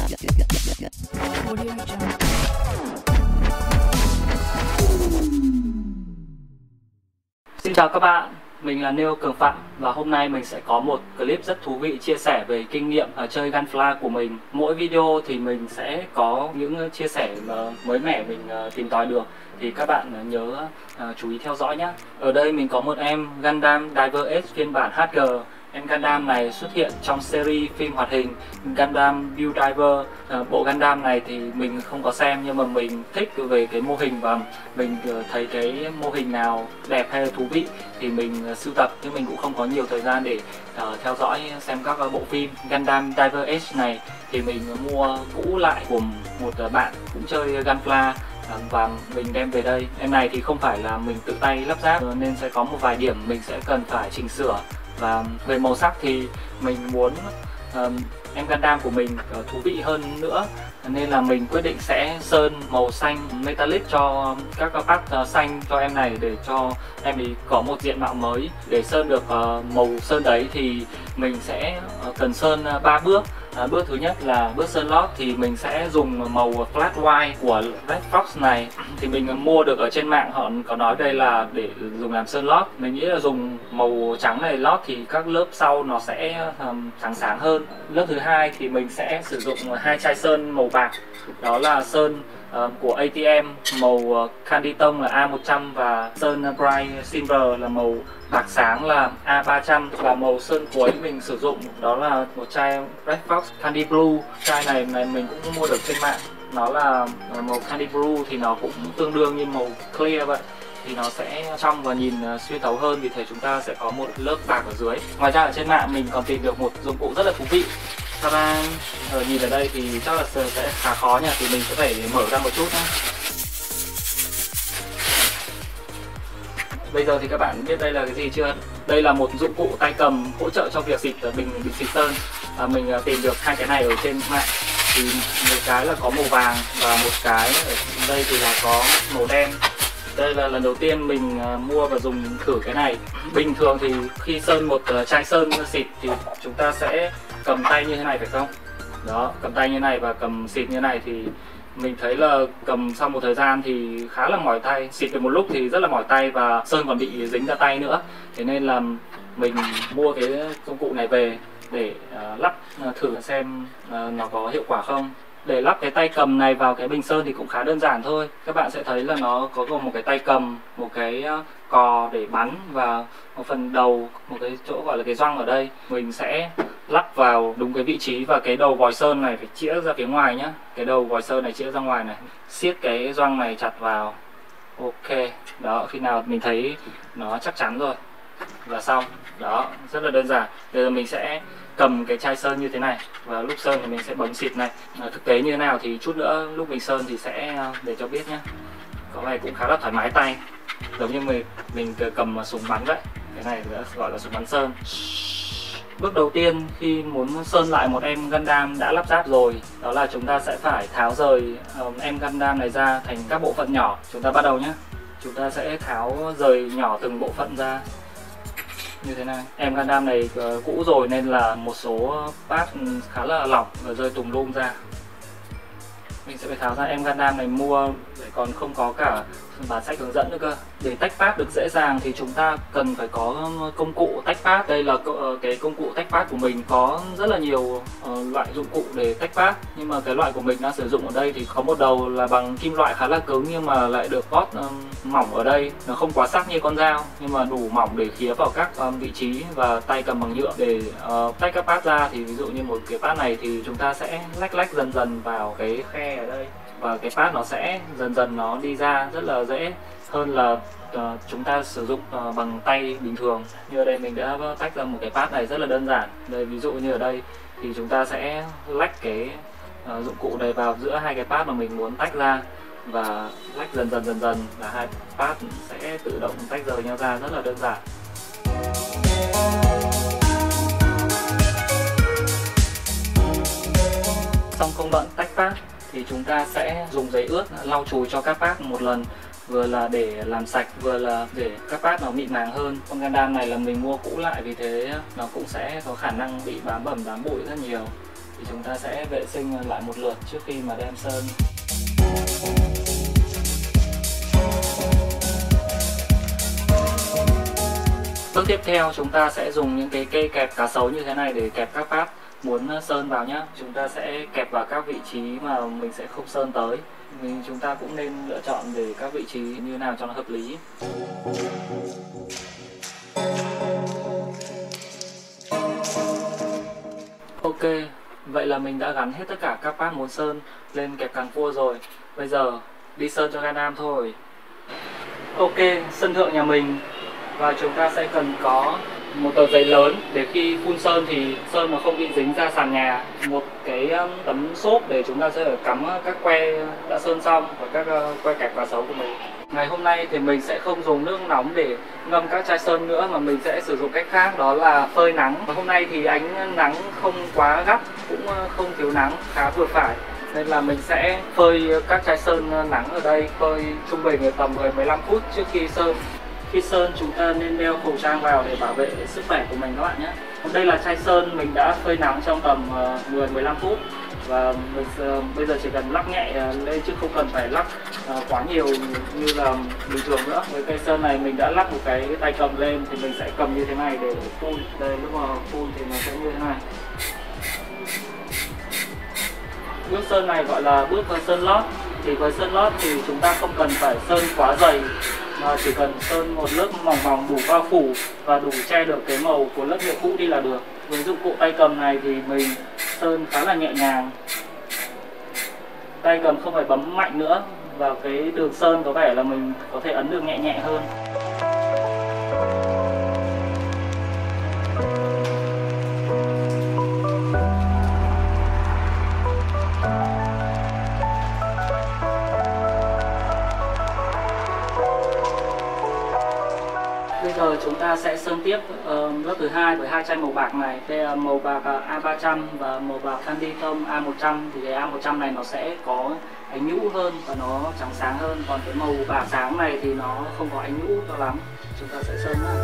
Xin chào các bạn, mình là Neo Cường Phạm và hôm nay mình sẽ có một clip rất thú vị chia sẻ về kinh nghiệm chơi Gunfla của mình. Mỗi video thì mình sẽ có những chia sẻ mới mẻ mình tìm tòi được, thì các bạn nhớ chú ý theo dõi nhé. Ở đây mình có một em Gundam Diver S phiên bản HG. Em Gundam này xuất hiện trong series phim hoạt hình Gundam Build Diver. Bộ Gundam này thì mình không có xem, nhưng mà mình thích về cái mô hình và mình thấy cái mô hình nào đẹp hay là thú vị thì mình sưu tập, nhưng mình cũng không có nhiều thời gian để theo dõi xem các bộ phim. Gundam Diver S này thì mình mua cũ lại của một bạn cũng chơi Gunfla và mình đem về đây. Em này thì không phải là mình tự tay lắp ráp nên sẽ có một vài điểm mình sẽ cần phải chỉnh sửa. Và về màu sắc thì mình muốn em Gundam của mình thú vị hơn nữa, nên là mình quyết định sẽ sơn màu xanh metallic cho các part xanh cho em này, để cho em ấy có một diện mạo mới. Để sơn được màu sơn đấy thì mình sẽ cần sơn 3 bước. Bước thứ nhất là bước sơn lót, thì mình sẽ dùng màu flat white của Red Fox này, thì mình mua được ở trên mạng, họ có nói đây là để dùng làm sơn lót. Mình nghĩ là dùng màu trắng này lót thì các lớp sau nó sẽ sáng sáng hơn. Lớp thứ hai thì mình sẽ sử dụng 2 chai sơn màu bạc, đó là sơn của ATM màu Candy Tông là A100 và sơn Bright Silver là màu bạc sáng là A300, và màu sơn cuối mình sử dụng đó là một chai Red Fox Candy Blue. Chai này mình cũng mua được trên mạng, nó là màu Candy Blue thì nó cũng tương đương như màu clear vậy, thì nó sẽ trong và nhìn xuyên thấu hơn, vì thế chúng ta sẽ có một lớp bạc ở dưới. Ngoài ra ở trên mạng mình còn tìm được một dụng cụ rất là thú vị. Các bạn nhìn ở đây thì chắc là sẽ khá khó nha, thì mình sẽ phải mở ra một chút nhé. Bây giờ thì các bạn biết đây là cái gì chưa? Đây là một dụng cụ tay cầm hỗ trợ cho việc xịt bình xịt sơn. Mình tìm được 2 cái này ở trên mạng, thì một cái là có màu vàng và một cái ở đây thì là có màu đen. Đây là lần đầu tiên mình mua và dùng thử cái này. Bình thường thì khi sơn một chai sơn xịt thì chúng ta sẽ cầm tay như thế này phải không? Đó, cầm tay như này và cầm xịt như này, thì mình thấy là cầm sau một thời gian thì khá là mỏi tay. Xịt được một lúc thì rất là mỏi tay và sơn còn bị dính ra tay nữa. Thế nên là mình mua cái dụng cụ này về để lắp thử xem nó có hiệu quả không. Để lắp cái tay cầm này vào cái bình sơn thì cũng khá đơn giản thôi. Các bạn sẽ thấy là nó có gồm một cái tay cầm, một cái cò để bắn và một phần đầu, một cái chỗ gọi là cái gioăng ở đây. Mình sẽ lắp vào đúng cái vị trí, và cái đầu vòi sơn này phải chĩa ra phía ngoài nhá. Cái đầu vòi sơn này chĩa ra ngoài này, siết cái gioăng này chặt vào. Ok, đó, khi nào mình thấy nó chắc chắn rồi là xong. Đó, rất là đơn giản. Bây giờ mình sẽ cầm cái chai sơn như thế này, và lúc sơn thì mình sẽ bấm xịt này. Thực tế như thế nào thì chút nữa lúc mình sơn thì sẽ để cho biết nhé. Cái này cũng khá là thoải mái tay, giống như mình cầm súng bắn vậy. Cái này gọi là súng bắn sơn. Bước đầu tiên khi muốn sơn lại một em Gundam đã lắp ráp rồi, đó là chúng ta sẽ phải tháo rời em Gundam này ra thành các bộ phận nhỏ. Chúng ta bắt đầu nhé. Chúng ta sẽ tháo rời nhỏ từng bộ phận ra như thế này. Em Gundam này cũ rồi nên là một số part khá là lỏng và rơi tùm lum ra. Mình sẽ phải tháo ra. Em Gundam này mua còn không có cả bản sách hướng dẫn nữa cơ. Để tách part được dễ dàng thì chúng ta cần phải có công cụ tách part. Đây là cái công cụ tách part của mình. Có rất là nhiều loại dụng cụ để tách part, nhưng mà cái loại của mình đang sử dụng ở đây thì có một đầu là bằng kim loại khá là cứng, nhưng mà lại được gót mỏng ở đây. Nó không quá sắc như con dao, nhưng mà đủ mỏng để khía vào các vị trí, và tay cầm bằng nhựa để tách các part ra. Thì ví dụ như một cái part này thì chúng ta sẽ lách dần dần vào cái khe ở đây, và cái part nó sẽ dần dần nó đi ra rất là dễ hơn là chúng ta sử dụng bằng tay bình thường. Như ở đây mình đã tách ra một cái part này rất là đơn giản. Đây, ví dụ như ở đây thì chúng ta sẽ lách cái dụng cụ này vào giữa 2 cái part mà mình muốn tách ra, và lách dần dần là 2 part sẽ tự động tách rời nhau ra, rất là đơn giản. Xong công đoạn tách part thì chúng ta sẽ dùng giấy ướt lau chùi cho các part một lần, vừa là để làm sạch, vừa là để các part nó mịn màng hơn. Con Gundam này là mình mua cũ lại, vì thế nó cũng sẽ có khả năng bị bám bẩn bám bụi rất nhiều. thì chúng ta sẽ vệ sinh lại một lượt trước khi mà đem sơn. Bước tiếp theo chúng ta sẽ dùng những cái cây kẹp cá sấu như thế này để kẹp các pát muốn sơn vào nhé. Chúng ta sẽ kẹp vào các vị trí mà mình sẽ không sơn tới. Chúng ta cũng nên lựa chọn để các vị trí như nào cho nó hợp lý. Ok, vậy là mình đã gắn hết tất cả các pát muốn sơn lên kẹp càng cua rồi. Bây giờ đi sơn cho Gangnam thôi. Ok, sân thượng nhà mình, và chúng ta sẽ cần có một tờ giấy lớn để khi phun sơn thì sơn nó không bị dính ra sàn nhà, một cái tấm xốp để chúng ta sẽ cắm các que đã sơn xong và các que kẹp cá sấu của mình. Ngày hôm nay thì mình sẽ không dùng nước nóng để ngâm các chai sơn nữa, mà mình sẽ sử dụng cách khác, đó là phơi nắng. Và hôm nay thì ánh nắng không quá gắt cũng không thiếu nắng, khá vừa phải, nên là mình sẽ phơi các chai sơn nắng ở đây, phơi trung bình tầm 10-15 phút trước khi sơn. Khi sơn chúng ta nên đeo khẩu trang vào để bảo vệ sức khỏe của mình các bạn nhé. Đây là chai sơn mình đã phơi nắng trong tầm 10-15 phút, và mình bây giờ chỉ cần lắc nhẹ lên chứ không cần phải lắc quá nhiều như là bình thường nữa. Với cây sơn này mình đã lắc một cái tay cầm lên thì mình sẽ cầm như thế này để phun. Đây, lúc mà phun thì nó sẽ như thế này. Bước sơn này gọi là bước sơn lót. Thì với sơn lót thì chúng ta không cần phải sơn quá dày, mà chỉ cần sơn một lớp mỏng mỏng đủ bao phủ và đủ che được cái màu của lớp nhựa cũ đi là được. Với dụng cụ tay cầm này thì mình sơn khá là nhẹ nhàng, tay cầm không phải bấm mạnh nữa, và cái đường sơn có vẻ là mình có thể ấn được nhẹ nhẹ hơn. Bây giờ chúng ta sẽ sơn tiếp lớp thứ hai với hai chai màu bạc này. Đây là màu bạc A300 và màu bạc Candy Tông A100. Thì cái A100 này nó sẽ có ánh nhũ hơn và nó trắng sáng hơn, còn cái màu bạc sáng này thì nó không có ánh nhũ cho lắm. Chúng ta sẽ sơn nhá.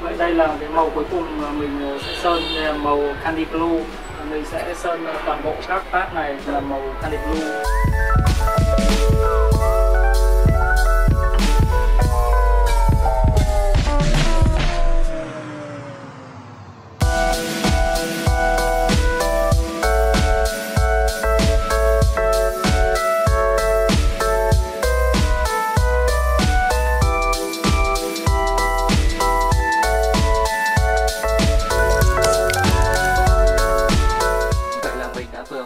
Vậy đây là cái màu cuối cùng mà mình sẽ sơn, đây là màu Candy Blue. Mình sẽ sơn toàn bộ các pát này là màu Candy Blue.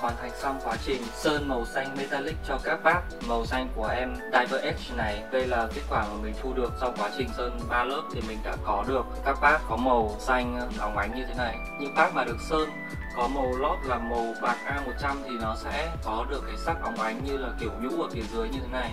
Hoàn thành xong quá trình sơn màu xanh metallic cho các pát màu xanh của em Diver Edge này. Đây là kết quả mà mình thu được sau quá trình sơn 3 lớp, thì mình đã có được các pát có màu xanh óng ánh như thế này. Những pát mà được sơn có màu lót là màu bạc A100 thì nó sẽ có được cái sắc óng ánh như là kiểu nhũ ở phía dưới như thế này.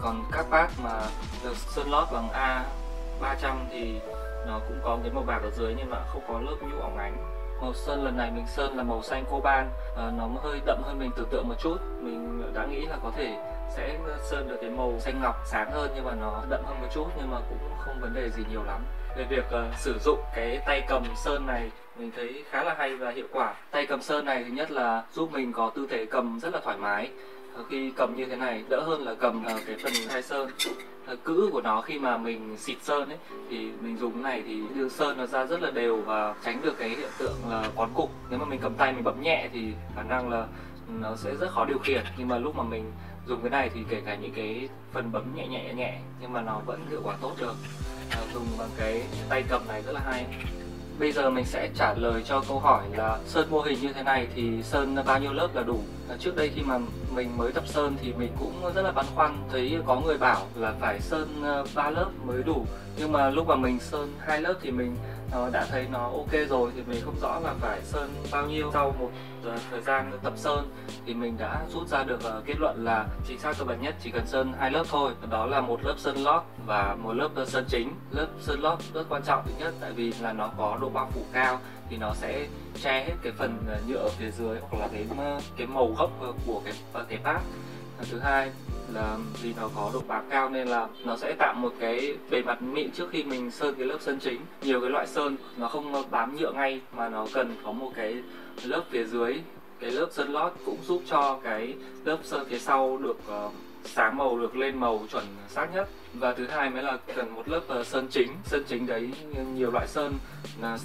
Còn các pát mà được sơn lót bằng A300 thì nó cũng có cái màu bạc ở dưới nhưng mà không có lớp nhũ óng ánh. Màu sơn lần này mình sơn là màu xanh coban, nó hơi đậm hơn mình tưởng tượng một chút. Mình đã nghĩ là có thể sẽ sơn được cái màu xanh ngọc sáng hơn, nhưng mà nó đậm hơn một chút, nhưng mà cũng không vấn đề gì nhiều lắm. Về việc sử dụng cái tay cầm sơn này mình thấy khá là hay và hiệu quả. Tay cầm sơn này thứ nhất là giúp mình có tư thế cầm rất là thoải mái. Khi cầm như thế này đỡ hơn là cầm cái phần chai sơn. Cữ của nó khi mà mình xịt sơn ấy thì mình dùng cái này thì đường sơn nó ra rất là đều và tránh được cái hiện tượng là quán cục. Nếu mà mình cầm tay mình bấm nhẹ thì khả năng là nó sẽ rất khó điều khiển, nhưng mà lúc mà mình dùng cái này thì kể cả những cái phần bấm nhẹ nhẹ nhưng mà nó vẫn hiệu quả tốt được. Dùng bằng cái tay cầm này rất là hay. Bây giờ mình sẽ trả lời cho câu hỏi là sơn mô hình như thế này thì sơn bao nhiêu lớp là đủ. Trước đây khi mà mình mới tập sơn thì mình cũng rất là băn khoăn, thấy có người bảo là phải sơn 3 lớp mới đủ. Nhưng mà lúc mà mình sơn 2 lớp thì mình đã thấy nó ok rồi thì mình không rõ là phải sơn bao nhiêu. Sau một thời gian tập sơn thì mình đã rút ra được kết luận là chính xác cơ bản nhất chỉ cần sơn 2 lớp thôi, đó là một lớp sơn lót và một lớp sơn chính. Lớp sơn lót rất quan trọng, thứ nhất tại vì là nó có độ bao phủ cao thì nó sẽ che hết cái phần nhựa ở phía dưới hoặc là cái màu gốc của cái pad. Thứ hai là vì nó có độ bám cao nên là nó sẽ tạo một cái bề mặt mịn trước khi mình sơn cái lớp sơn chính. Nhiều cái loại sơn nó không bám nhựa ngay mà nó cần có một cái lớp phía dưới, cái lớp sơn lót cũng giúp cho cái lớp sơn phía sau được sáng màu, được lên màu chuẩn xác nhất. Và thứ hai mới là cần một lớp sơn chính. Sơn chính đấy nhiều loại sơn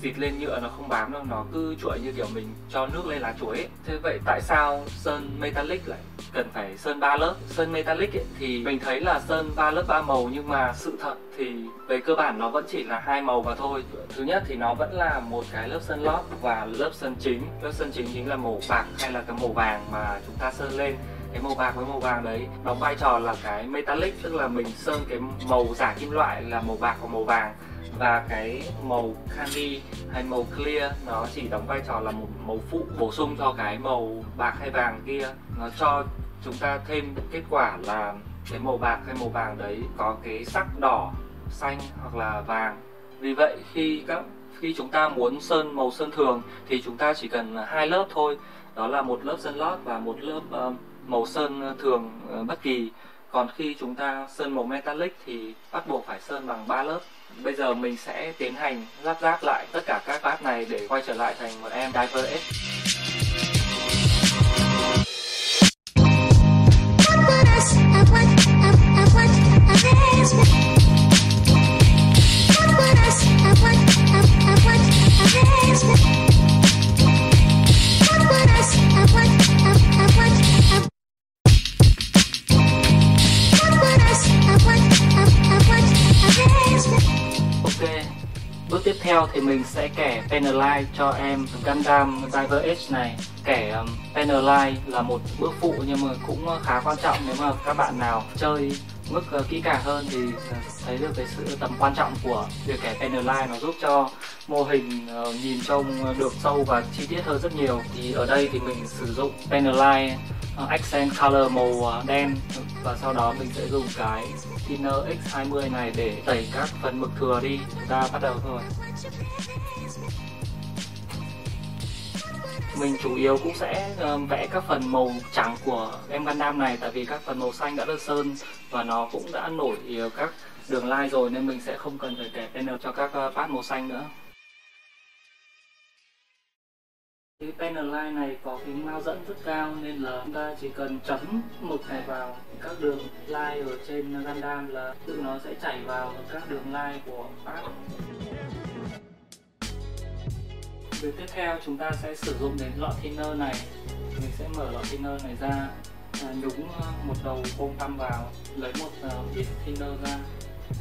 xịt lên nhựa nó không bám đâu, nó cứ chuỗi như kiểu mình cho nước lên lá chuối ấy. Thế vậy tại sao sơn metallic lại cần phải sơn 3 lớp? Sơn metallic ấy, thì mình thấy là sơn 3 lớp 3 màu, nhưng mà sự thật thì về cơ bản nó vẫn chỉ là 2 màu mà thôi. Thứ nhất thì nó vẫn là một cái lớp sơn lót và lớp sơn chính. Lớp sơn chính chính là màu bạc hay là cái màu vàng mà chúng ta sơn lên. Cái màu bạc với màu vàng đấy đóng vai trò là cái metallic, tức là mình sơn cái màu giả kim loại là màu bạc và màu vàng, và cái màu candy hay màu clear nó chỉ đóng vai trò là một màu phụ bổ sung cho cái màu bạc hay vàng kia. Nó cho chúng ta thêm kết quả là cái màu bạc hay màu vàng đấy có cái sắc đỏ, xanh hoặc là vàng. Vì vậy khi chúng ta muốn sơn màu sơn thường thì chúng ta chỉ cần 2 lớp thôi, đó là một lớp sơn lót và một lớp màu sơn thường bất kỳ. Còn khi chúng ta sơn màu metallic thì bắt buộc phải sơn bằng 3 lớp. Bây giờ mình sẽ tiến hành lắp ráp lại tất cả các pad này để quay trở lại thành một em Diver X. Bước tiếp theo thì mình sẽ kẻ Panelite cho em Gundam Diver X này. Kẻ Panelite là một bước phụ nhưng mà cũng khá quan trọng. Nếu mà các bạn nào chơi mức kỹ càng hơn thì thấy được cái sự tầm quan trọng của việc kẻ Panelite. Nó giúp cho mô hình nhìn trông được sâu và chi tiết hơn rất nhiều. Thì ở đây thì mình sử dụng Panelite Accent Color màu đen, và sau đó mình sẽ dùng cái thinner X20 này để tẩy các phần mực thừa đi. Chúng ta bắt đầu thôi. Mình chủ yếu cũng sẽ vẽ các phần màu trắng của em Gundam này, tại vì các phần màu xanh đã được sơn và nó cũng đã nổi các đường line rồi, nên mình sẽ không cần phải kẻ panel cho các pad màu xanh nữa. Cái panel line này có cái mao dẫn rất cao nên là chúng ta chỉ cần chấm mực này vào các đường line ở trên Gundam là tự nó sẽ chảy vào các đường line của pad. Việc tiếp theo chúng ta sẽ sử dụng đến lọ thinner này. Mình sẽ mở lọ thinner này ra, nhúng một đầu bông tăm vào, lấy một ít thinner ra,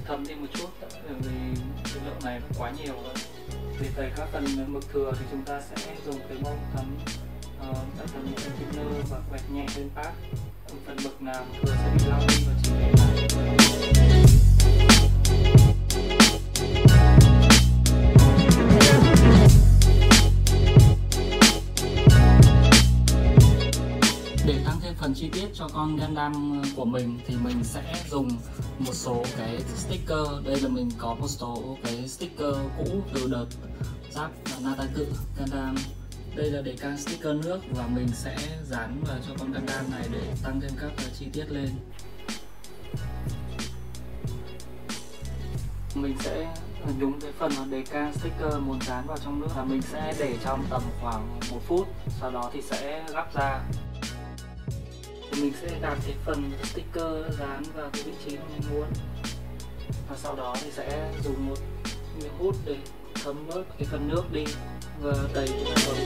thấm đi một chút vì cái lượng này nó quá nhiều rồi. Để tẩy các phần mực thừa thì chúng ta sẽ dùng cái bông thấm một thinner và quẹt nhẹ lên pad. Phần mực nào thừa sẽ bị lau đi và chỉ để lại. Để tăng thêm phần chi tiết cho con Gundam của mình thì mình sẽ dùng một số cái sticker. Đây là mình có một số cái sticker cũ từ đợt giáp Nataku Gundam. Đây là để can sticker nước và mình sẽ dán vào cho con Gundam này để tăng thêm các chi tiết lên. Mình sẽ nhúng cái phần đề can sticker muốn dán vào trong nước và mình sẽ để trong tầm khoảng 1 phút, sau đó thì sẽ gắp ra. Thì mình sẽ đặt cái phần sticker dán vào cái vị trí mà mình muốn, và sau đó thì sẽ dùng một miếng hút để thấm bớt cái phần nước đi và đẩy cái phần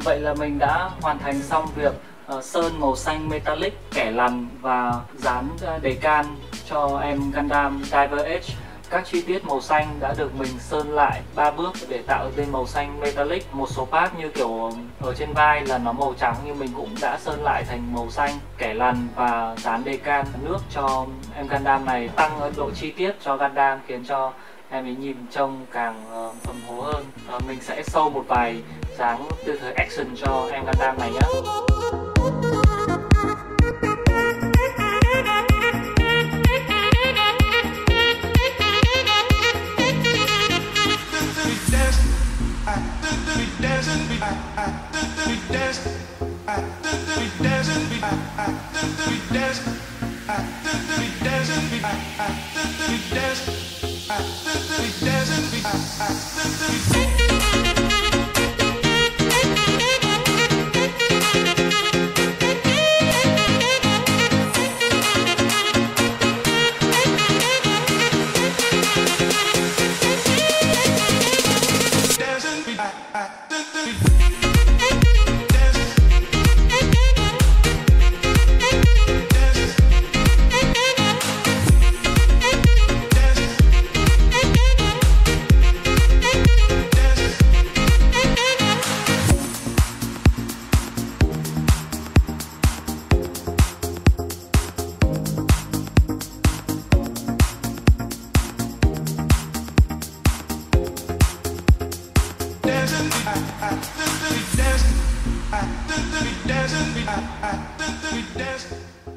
vậy là mình đã hoàn thành xong việc sơn màu xanh metallic, kẻ lằn và dán đề-can cho em Gundam Diver Edge. Các chi tiết màu xanh đã được mình sơn lại 3 bước để tạo nên màu xanh metallic. Một số part như kiểu ở trên vai là nó màu trắng nhưng mình cũng đã sơn lại thành màu xanh, kẻ lằn và dán đề-can nước cho em Gundam này, tăng độ chi tiết cho Gundam khiến cho em ấy nhìn trông càng ấm hố hơn. Mình sẽ show một vài dáng tư thế action cho em Gundam này nhé.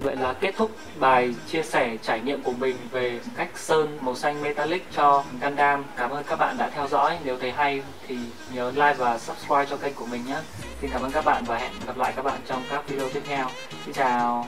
Vậy là kết thúc bài chia sẻ trải nghiệm của mình về cách sơn màu xanh metallic cho Gundam. Cảm ơn các bạn đã theo dõi. Nếu thấy hay thì nhớ like và subscribe cho kênh của mình nhé. Xin cảm ơn các bạn và hẹn gặp lại các bạn trong các video tiếp theo. Xin chào.